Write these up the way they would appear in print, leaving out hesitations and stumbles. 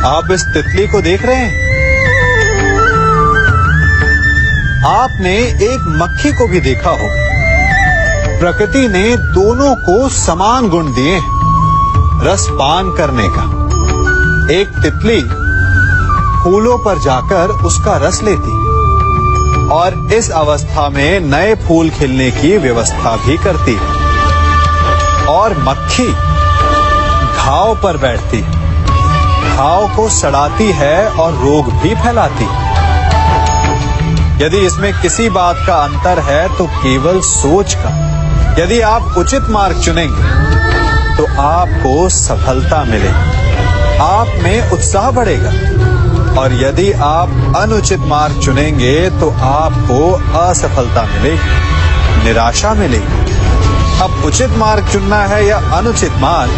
आप इस तितली को देख रहे हैं? आपने एक मक्खी को भी देखा हो। प्रकृति ने दोनों को समान गुण दिए हैं रस पान करने का। एक तितली फूलों पर जाकर उसका रस लेती और इस अवस्था में नए फूल खिलने की व्यवस्था भी करती है। और मक्खी घाव पर बैठती है, घाव को सड़ाती है और रोग भी फैलाती है। यदि इसमें किसी बात का अंतर है तो केवल सोच का। यदि आप उचित मार्ग चुनेंगे तो आपको सफलता मिलेगी, आप में उत्साह बढ़ेगा। और यदि आप अनुचित मार्ग चुनेंगे तो आपको असफलता मिलेगी, निराशा मिलेगी। अब उचित मार्ग चुनना है या अनुचित मार्ग,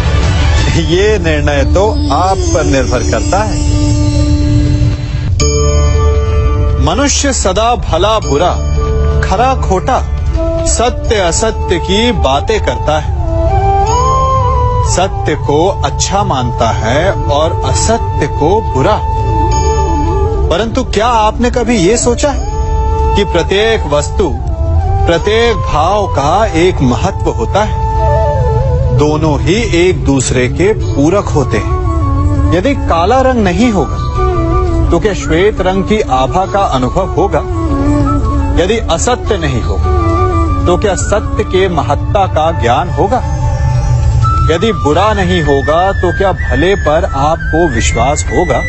ये निर्णय तो आप पर निर्भर करता है। मनुष्य सदा भला बुरा, खरा खोटा, सत्य असत्य की बातें करता है। सत्य को अच्छा मानता है और असत्य को बुरा। परंतु क्या आपने कभी ये सोचा है कि प्रत्येक वस्तु, प्रत्येक भाव का एक महत्व होता है? दोनों ही एक दूसरे के पूरक होते हैं। यदि काला रंग नहीं होगा तो क्या श्वेत रंग की आभा का अनुभव होगा? यदि असत्य नहीं होगा तो क्या सत्य के महत्ता का ज्ञान होगा? यदि बुरा नहीं होगा तो क्या भले पर आपको विश्वास होगा?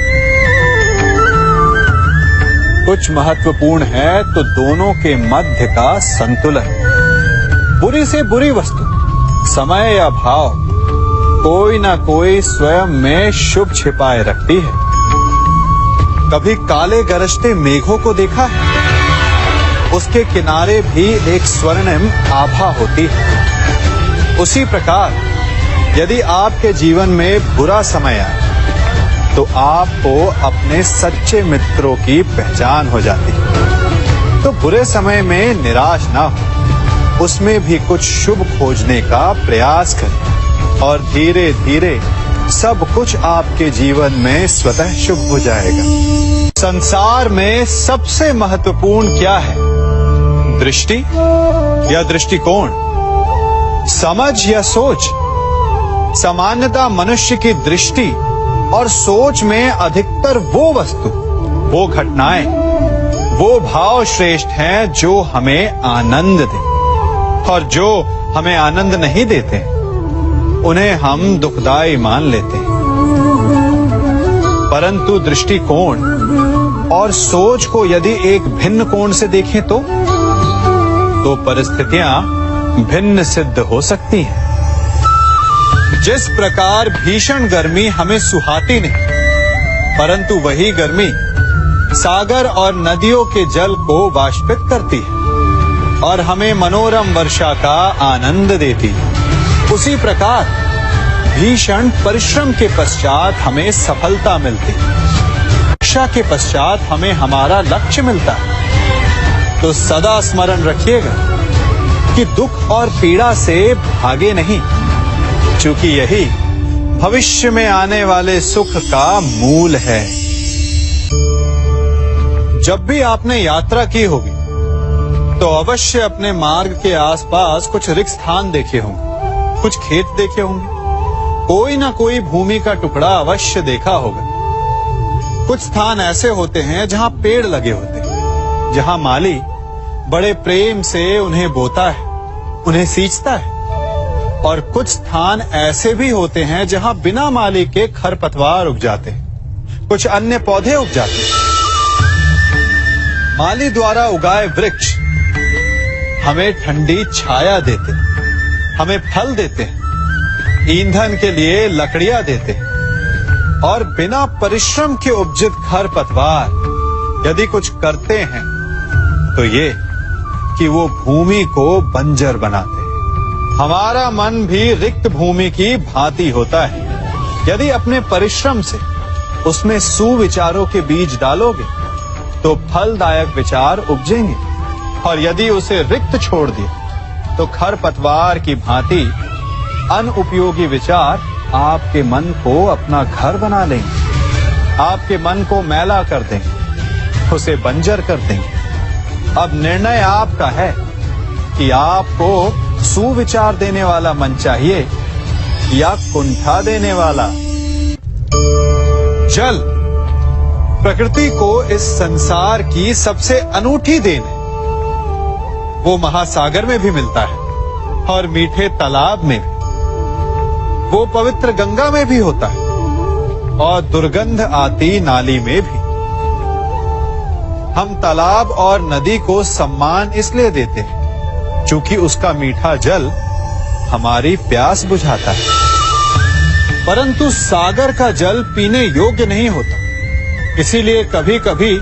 कुछ महत्वपूर्ण है तो दोनों के मध्य का संतुलन। बुरी से बुरी वस्तु, समय या भाव, कोई ना कोई स्वयं में शुभ छिपाए रखती है। कभी काले गरजते मेघों को देखा है? उसके किनारे भी एक स्वर्णिम आभा होती है। उसी प्रकार यदि आपके जीवन में बुरा समय आए तो आपको अपने सच्चे मित्रों की पहचान हो जाती है। तो बुरे समय में निराश ना हो, उसमें भी कुछ शुभ खोजने का प्रयास करें और धीरे धीरे सब कुछ आपके जीवन में स्वतः शुभ हो जाएगा। संसार में सबसे महत्वपूर्ण क्या है? दृष्टि या दृष्टिकोण, समझ या सोच? सामान्यतः मनुष्य की दृष्टि और सोच में अधिकतर वो वस्तु, वो घटनाएं, वो भाव श्रेष्ठ हैं जो हमें आनंद दे, और जो हमें आनंद नहीं देते उन्हें हम दुखदाई मान लेते हैं। परंतु दृष्टिकोण और सोच को यदि एक भिन्न कोण से देखें तो परिस्थितियां भिन्न सिद्ध हो सकती हैं। जिस प्रकार भीषण गर्मी हमें सुहाती नहीं, परंतु वही गर्मी सागर और नदियों के जल को वाष्पित करती है और हमें मनोरम वर्षा का आनंद देती है, उसी प्रकार भीषण परिश्रम के पश्चात हमें सफलता मिलती है, इच्छा के पश्चात हमें हमारा लक्ष्य मिलता है। तो सदा स्मरण रखिएगा कि दुख और पीड़ा से भागे नहीं, क्योंकि यही भविष्य में आने वाले सुख का मूल है। जब भी आपने यात्रा की होगी तो अवश्य अपने मार्ग के आसपास कुछ रिक्त स्थान देखे होंगे, कुछ खेत देखे होंगे, कोई ना कोई भूमि का टुकड़ा अवश्य देखा होगा। कुछ स्थान ऐसे होते हैं जहां पेड़ लगे होते हैं, जहां माली बड़े प्रेम से उन्हें बोता है, उन्हें सींचता है। और कुछ स्थान ऐसे भी होते हैं जहां बिना माली के खरपतवार उग जाते हैं, कुछ अन्य पौधे उग जाते हैं। माली द्वारा उगाए वृक्ष हमें ठंडी छाया देते हैं, हमें फल देते हैं, ईंधन के लिए लकड़ियां देते हैं। और बिना परिश्रम के उपजित खरपतवार यदि कुछ करते हैं तो ये कि वो भूमि को बंजर बनाते हैं। हमारा मन भी रिक्त भूमि की भांति होता है। यदि अपने परिश्रम से उसमें सुविचारों के बीज डालोगे तो फलदायक विचार उपजेंगे, और यदि उसे रिक्त छोड़ दिया तो खरपतवार की भांति अनुपयोगी विचार आपके मन को अपना घर बना लेंगे। आपके मन को मैला कर देंगे, उसे बंजर कर देंगे। अब निर्णय आपका है कि आपको सुविचार देने वाला मन चाहिए या कुंठा देने वाला। जल प्रकृति को इस संसार की सबसे अनूठी देन है। वो महासागर में भी मिलता है और मीठे तालाब में भी, वो पवित्र गंगा में भी होता है और दुर्गंध आती नाली में भी। हम तालाब और नदी को सम्मान इसलिए देते हैं क्योंकि उसका मीठा जल हमारी प्यास बुझाता है, परंतु सागर का जल पीने योग्य नहीं होता। इसीलिए कभी कभी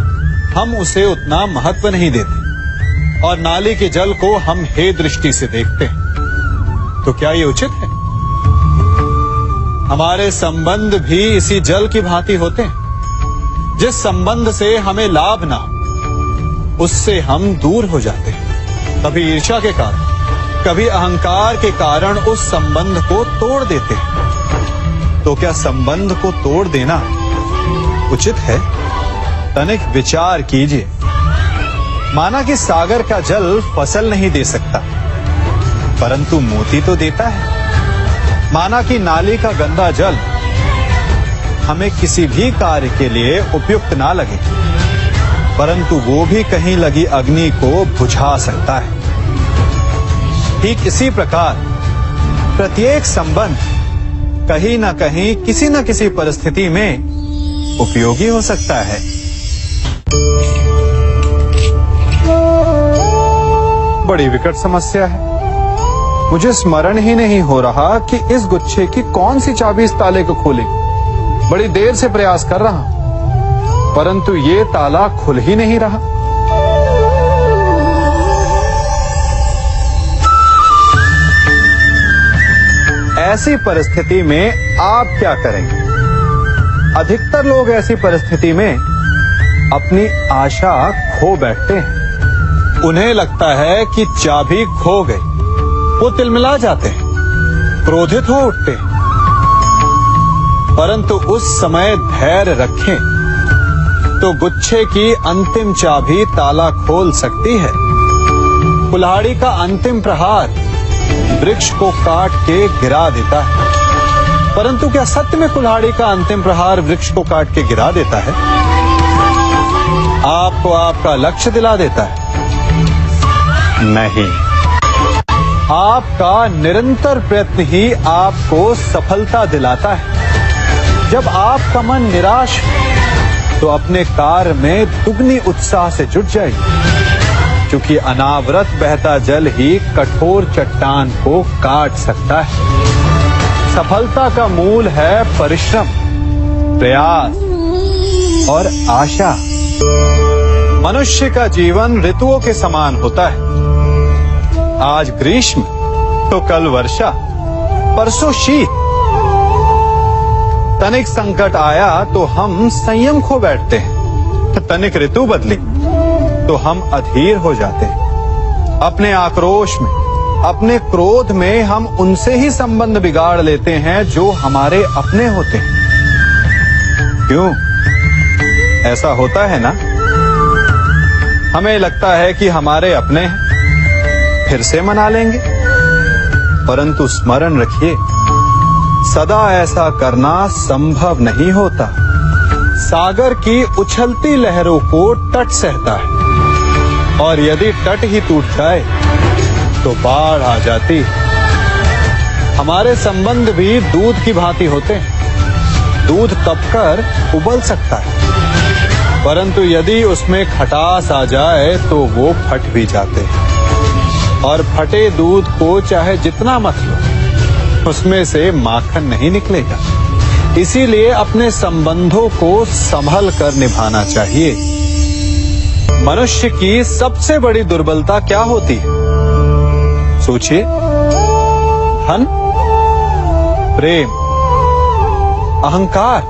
हम उसे उतना महत्व नहीं देते और नाली के जल को हम हे दृष्टि से देखते हैं। तो क्या ये उचित है? हमारे संबंध भी इसी जल की भांति होते हैं। जिस संबंध से हमें लाभ ना हो उससे हम दूर हो जाते हैं। कभी ईर्ष्या के कारण, कभी अहंकार के कारण उस संबंध को तोड़ देते हैं। तो क्या संबंध को तोड़ देना उचित है? तनिक विचार कीजिए। माना कि सागर का जल फसल नहीं दे सकता, परंतु मोती तो देता है। माना कि नाली का गंदा जल हमें किसी भी कार्य के लिए उपयुक्त ना लगे, परंतु वो भी कहीं लगी अग्नि को बुझा सकता है। ठीक इसी प्रकार प्रत्येक संबंध कहीं ना कहीं किसी न किसी परिस्थिति में उपयोगी हो सकता है। बड़ी विकट समस्या है। मुझे स्मरण ही नहीं हो रहा कि इस गुच्छे की कौन सी चाबी इस ताले को खोलेगी। बड़ी देर से प्रयास कर रहा हूं, परंतु ये ताला खुल ही नहीं रहा। ऐसी परिस्थिति में आप क्या करेंगे? अधिकतर लोग ऐसी परिस्थिति में अपनी आशा खो बैठते हैं। उन्हें लगता है कि चाबी खो गई। वो तिलमिला जाते हैं, क्रोधित हो उठते हैं, परंतु उस समय धैर्य रखें तो गुच्छे की अंतिम चाबी ताला खोल सकती है। कुल्हाड़ी का अंतिम प्रहार वृक्ष को काट के गिरा देता है, परंतु क्या सत्य में कुल्हाड़ी का अंतिम प्रहार वृक्ष को काट के गिरा देता है? आपको आपका लक्ष्य दिला देता है? नहीं। आपका निरंतर प्रयत्न ही आपको सफलता दिलाता है। जब आपका मन निराश है तो अपने कार्य में दुगनी उत्साह से जुट जाइए, क्योंकि अनावरत बहता जल ही कठोर चट्टान को काट सकता है। सफलता का मूल है परिश्रम, प्रयास और आशा। मनुष्य का जीवन ऋतुओं के समान होता है। आज ग्रीष्म तो कल वर्षा, परसों शीत। तनिक संकट आया तो हम संयम खो बैठते हैं, तनिक ऋतु बदली तो हम अधीर हो जाते हैं। अपने आक्रोश में, अपने क्रोध में हम उनसे ही संबंध बिगाड़ लेते हैं जो हमारे अपने होते हैं। क्यों ऐसा होता है ना? हमें लगता है कि हमारे अपने हैं, फिर से मना लेंगे, परंतु स्मरण रखिए, सदा ऐसा करना संभव नहीं होता। सागर की उछलती लहरों को तट सहता है, और यदि तट ही टूट जाए तो बाढ़ आ जाती। हमारे संबंध भी दूध की भांति होते हैं। दूध तपकर उबल सकता है, परंतु यदि उसमें खटास आ जाए तो वो फट भी जाते हैं। और फटे दूध को चाहे जितना मत लो, उसमें से माखन नहीं निकलेगा। इसीलिए अपने संबंधों को संभल कर निभाना चाहिए। मनुष्य की सबसे बड़ी दुर्बलता क्या होती है? सोचिए। धन, प्रेम, अहंकार।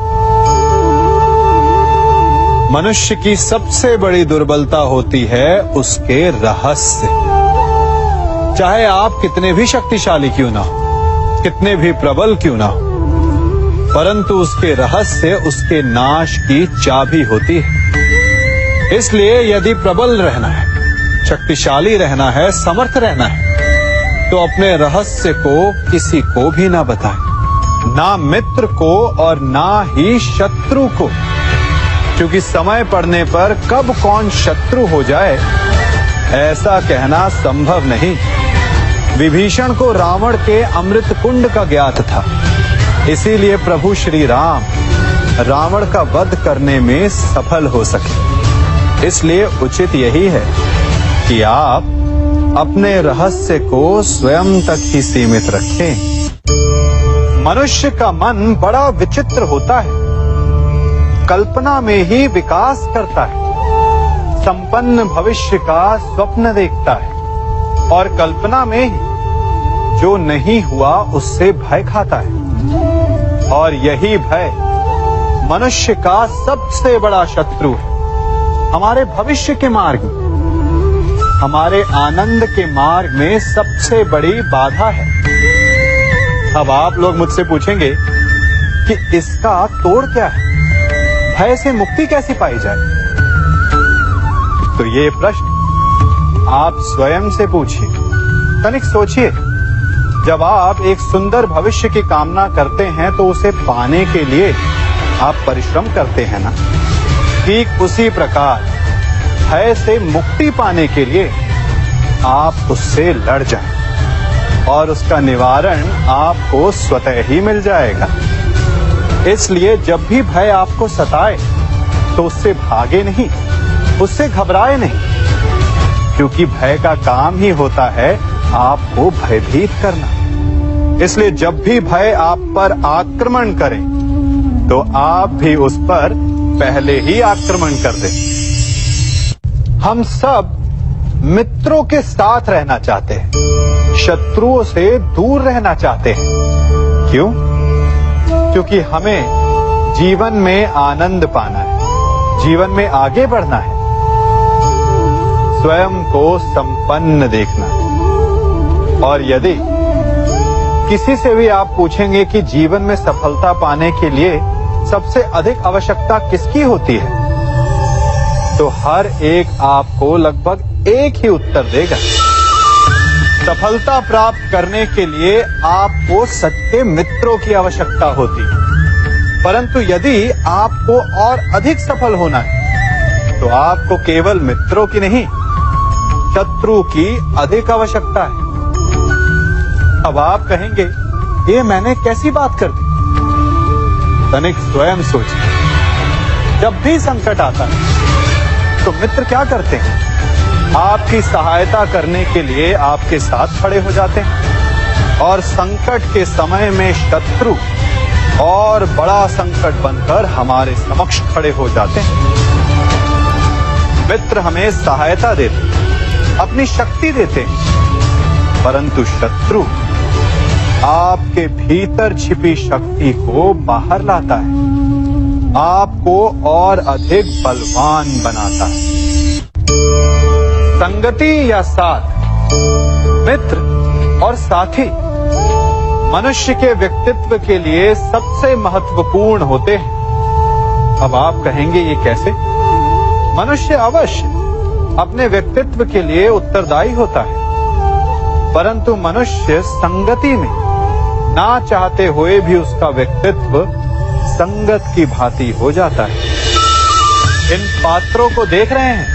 मनुष्य की सबसे बड़ी दुर्बलता होती है उसके रहस्य। चाहे आप कितने भी शक्तिशाली क्यों ना हो, कितने भी प्रबल क्यों ना हो, परंतु उसके रहस्य उसके नाश की चाबी होती है। इसलिए यदि प्रबल रहना है, शक्तिशाली रहना है, समर्थ रहना है, तो अपने रहस्य को किसी को भी ना बताएं, ना मित्र को और ना ही शत्रु को, क्योंकि समय पड़ने पर कब कौन शत्रु हो जाए ऐसा कहना संभव नहीं। विभीषण को रावण के अमृत कुंड का ज्ञात था, इसीलिए प्रभु श्री राम रावण का वध करने में सफल हो सके। इसलिए उचित यही है कि आप अपने रहस्य को स्वयं तक ही सीमित रखें। मनुष्य का मन बड़ा विचित्र होता है, कल्पना में ही विकास करता है, संपन्न भविष्य का स्वप्न देखता है और कल्पना में ही जो नहीं हुआ उससे भय खाता है। और यही भय मनुष्य का सबसे बड़ा शत्रु है। हमारे भविष्य के मार्ग में, हमारे आनंद के मार्ग में सबसे बड़ी बाधा है। अब आप लोग मुझसे पूछेंगे कि इसका तोड़ क्या है, भय से मुक्ति कैसे पाई जाए? तो ये प्रश्न आप स्वयं से पूछिए। तनिक सोचिए, जब आप एक सुंदर भविष्य की कामना करते हैं तो उसे पाने के लिए आप परिश्रम करते हैं ना? ठीक उसी प्रकार भय से मुक्ति पाने के लिए आप उससे लड़ जाएं और उसका निवारण आपको स्वतः ही मिल जाएगा। इसलिए जब भी भय आपको सताए तो उससे भागे नहीं, उससे घबराए नहीं, क्योंकि भय का काम ही होता है आपको भयभीत करना। इसलिए जब भी भय आप पर आक्रमण करे तो आप भी उस पर पहले ही आक्रमण कर दें। हम सब मित्रों के साथ रहना चाहते हैं, शत्रुओं से दूर रहना चाहते हैं। क्यों? क्योंकि हमें जीवन में आनंद पाना है, जीवन में आगे बढ़ना है, स्वयं को संपन्न देखना है। और यदि किसी से भी आप पूछेंगे कि जीवन में सफलता पाने के लिए सबसे अधिक आवश्यकता किसकी होती है, तो हर एक आपको लगभग एक ही उत्तर देगा। सफलता प्राप्त करने के लिए आपको सच्चे मित्रों की आवश्यकता होती है। परंतु यदि आपको और अधिक सफल होना है तो आपको केवल मित्रों की नहीं, शत्रु की अधिक आवश्यकता है। अब आप कहेंगे, ये मैंने कैसी बात कर दी? तनिक स्वयं सोचिए। जब भी संकट आता है तो मित्र क्या करते हैं? आपकी सहायता करने के लिए आपके साथ खड़े हो जाते हैं। और संकट के समय में शत्रु और बड़ा संकट बनकर हमारे समक्ष खड़े हो जाते हैं। मित्र हमें सहायता देते हैं, अपनी शक्ति देते हैं, परंतु शत्रु आपके भीतर छिपी शक्ति को बाहर लाता है, आपको और अधिक बलवान बनाता है। संगति या साथ, मित्र और साथी मनुष्य के व्यक्तित्व के लिए सबसे महत्वपूर्ण होते हैं। अब आप कहेंगे, ये कैसे? मनुष्य अवश्य अपने व्यक्तित्व के लिए उत्तरदायी होता है, परंतु मनुष्य संगति में ना चाहते हुए भी उसका व्यक्तित्व संगत की भांति हो जाता है। इन पात्रों को देख रहे हैं,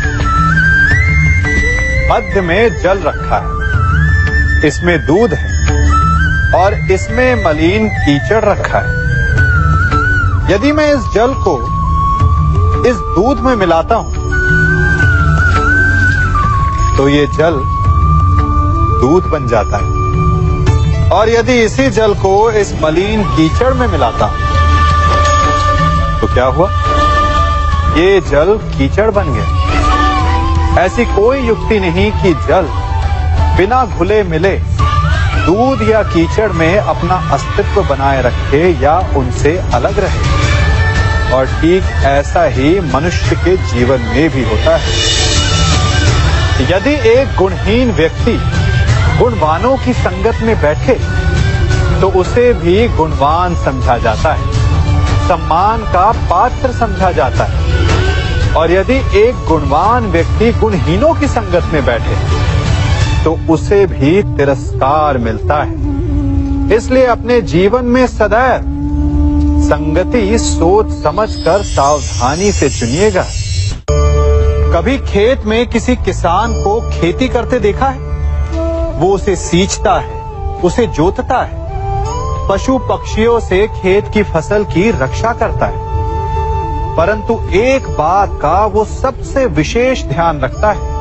मध्य में जल रखा है, इसमें दूध है और इसमें मलिन कीचड़ रखा है। यदि मैं इस जल को इस दूध में मिलाता हूं तो ये जल दूध बन जाता है, और यदि इसी जल को इस मलिन कीचड़ में मिलाता हूं तो क्या हुआ? ये जल कीचड़ बन गया। ऐसी कोई युक्ति नहीं कि जल बिना घुले मिले दूध या कीचड़ में अपना अस्तित्व बनाए रखे या उनसे अलग रहे। और ठीक ऐसा ही मनुष्य के जीवन में भी होता है। यदि एक गुणहीन व्यक्ति गुणवानों की संगत में बैठे तो उसे भी गुणवान समझा जाता है। सम्मान का पात्र समझा जाता है, और यदि एक गुणवान व्यक्ति गुणहीनों की संगत में बैठे तो उसे भी तिरस्कार मिलता है। इसलिए अपने जीवन में सदैव संगति सोच समझकर सावधानी से चुनिएगा। कभी खेत में किसी किसान को खेती करते देखा है? वो उसे सींचता है, उसे जोतता है, पशु पक्षियों से खेत की फसल की रक्षा करता है, परंतु एक बात का वो सबसे विशेष ध्यान रखता है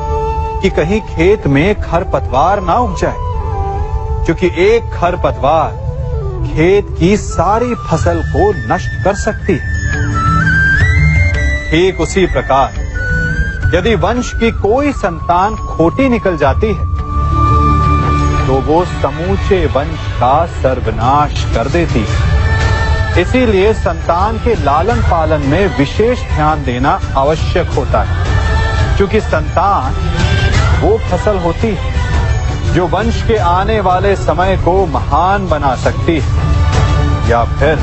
कि कहीं खेत में खरपतवार ना उग जाए, क्योंकि एक खरपतवार खेत की सारी फसल को नष्ट कर सकती है। ठीक उसी प्रकार यदि वंश की कोई संतान खोटी निकल जाती है तो वो समूचे वंश का सर्वनाश कर देती है। इसीलिए संतान के लालन पालन में विशेष ध्यान देना आवश्यक होता है, क्योंकि संतान वो फसल होती है जो वंश के आने वाले समय को महान बना सकती है या फिर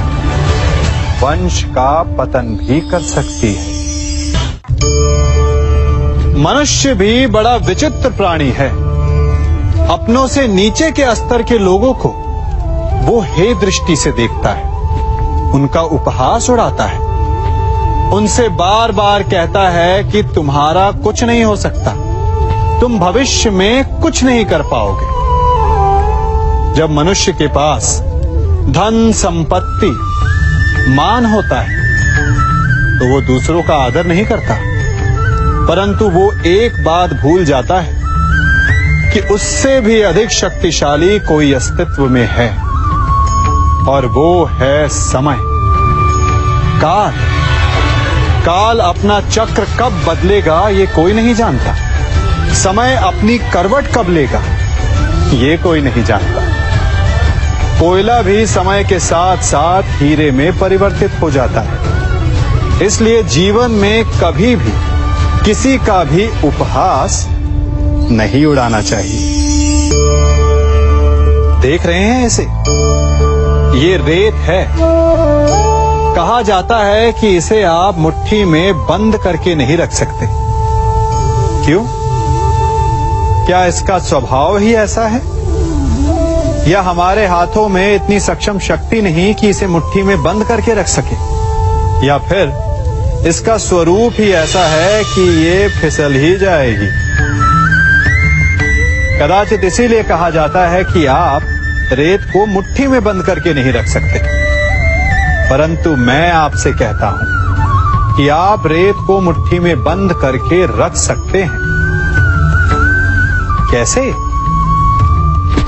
वंश का पतन भी कर सकती है। मनुष्य भी बड़ा विचित्र प्राणी है। अपनों से नीचे के स्तर के लोगों को वो हे दृष्टि से देखता है, उनका उपहास उड़ाता है, उनसे बार बार कहता है कि तुम्हारा कुछ नहीं हो सकता, तुम भविष्य में कुछ नहीं कर पाओगे। जब मनुष्य के पास धन संपत्ति मान होता है तो वो दूसरों का आदर नहीं करता, परंतु वो एक बात भूल जाता है कि उससे भी अधिक शक्तिशाली कोई अस्तित्व में है, और वो है समय। काल काल अपना चक्र कब बदलेगा ये कोई नहीं जानता। समय अपनी करवट कब लेगा ये कोई नहीं जानता। कोयला भी समय के साथ साथ हीरे में परिवर्तित हो जाता है। इसलिए जीवन में कभी भी किसी का भी उपहास नहीं उड़ाना चाहिए। देख रहे हैं इसे? ये रेत है। कहा जाता है कि इसे आप मुट्ठी में बंद करके नहीं रख सकते। क्यों? क्या इसका स्वभाव ही ऐसा है, या हमारे हाथों में इतनी सक्षम शक्ति नहीं कि इसे मुट्ठी में बंद करके रख सके, या फिर इसका स्वरूप ही ऐसा है कि ये फिसल ही जाएगी। कदाचित इसीलिए कहा जाता है कि आप रेत को मुट्ठी में बंद करके नहीं रख सकते, परंतु मैं आपसे कहता हूं कि आप रेत को मुट्ठी में बंद करके रख सकते हैं। कैसे?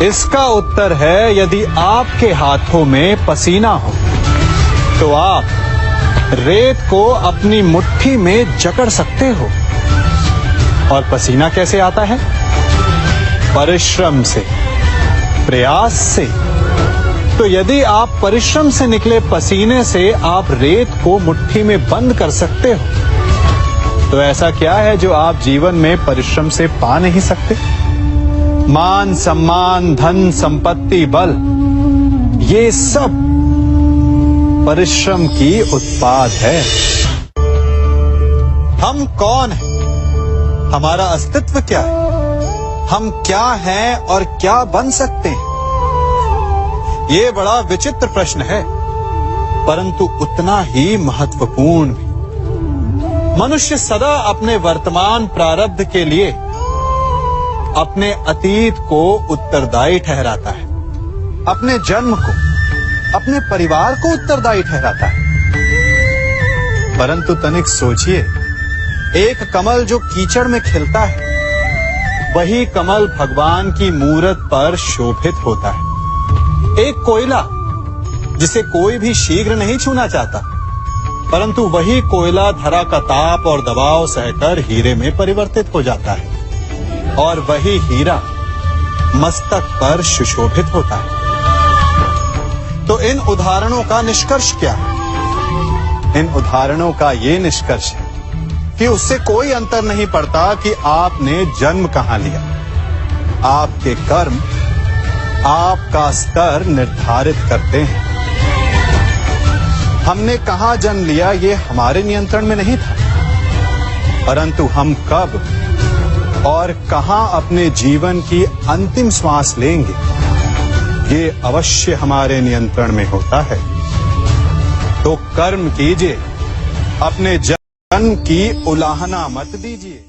इसका उत्तर है, यदि आपके हाथों में पसीना हो तो आप रेत को अपनी मुट्ठी में जकड़ सकते हो। और पसीना कैसे आता है? परिश्रम से, प्रयास से। तो यदि आप परिश्रम से निकले पसीने से आप रेत को मुट्ठी में बंद कर सकते हो, तो ऐसा क्या है जो आप जीवन में परिश्रम से पा नहीं सकते? मान सम्मान, धन संपत्ति, बल, ये सब परिश्रम की उत्पाद है। हम कौन हैं? हमारा अस्तित्व क्या है? हम क्या हैं और क्या बन सकते हैं? ये बड़ा विचित्र प्रश्न है, परंतु उतना ही महत्वपूर्ण भी। मनुष्य सदा अपने वर्तमान प्रारब्ध के लिए अपने अतीत को उत्तरदायी ठहराता है, अपने जन्म को, अपने परिवार को उत्तरदायी ठहराता है। परंतु तनिक सोचिए, एक कमल जो कीचड़ में खिलता है, वही कमल भगवान की मूरत पर शोभित होता है। एक कोयला जिसे कोई भी शीघ्र नहीं छूना चाहता, परंतु वही कोयला धरा का ताप और दबाव सहकर हीरे में परिवर्तित हो जाता है, और वही हीरा मस्तक पर सुशोभित होता है। तो इन उदाहरणों का निष्कर्ष क्या है? इन उदाहरणों का ये निष्कर्ष है कि उससे कोई अंतर नहीं पड़ता कि आपने जन्म कहां लिया। आपके कर्म आपका स्तर निर्धारित करते हैं। हमने कहां जन्म लिया ये हमारे नियंत्रण में नहीं था, परंतु हम कब और कहां अपने जीवन की अंतिम श्वास लेंगे ये अवश्य हमारे नियंत्रण में होता है। तो कर्म कीजिए, अपने जन्म की उलाहना मत दीजिए।